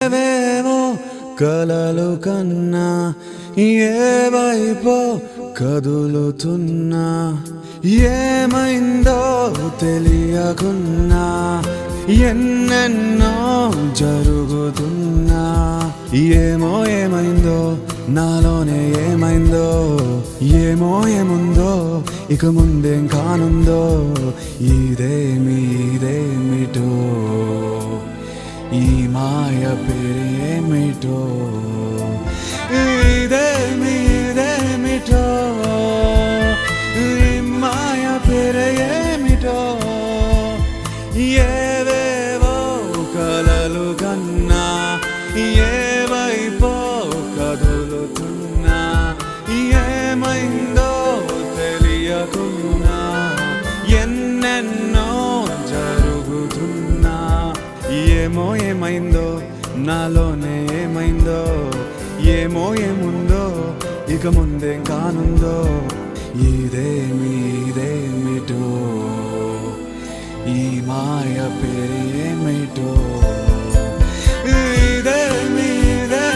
ఏవేవో కలలు కన్నా ఏవైపో కదులుతున్నా ఏమైందో తెలియకున్నా ఎన్నెన్నో జరుగుతున్నా ఏమో ఏమైందో నాలోనే ఏమైందో ఏమో ఏముందో ఇక ముందేం కానుందో ఇదేమిటో ఈ మాయ పేరేమిటో ఇదేమిటో ఈ మాయ పేరేమిటో ఏవేవో కలలు కన్నా ఏవైపో కదులుతున్నా ఏమైందో తెలియకున్నా ఎన్నెన్నో జరుగుతున్నా ఏమో ఏమైందో నాలోనే ఏమైందో ఏమో ఏముందో ఇక ముందేం కానుందో ఇదేమి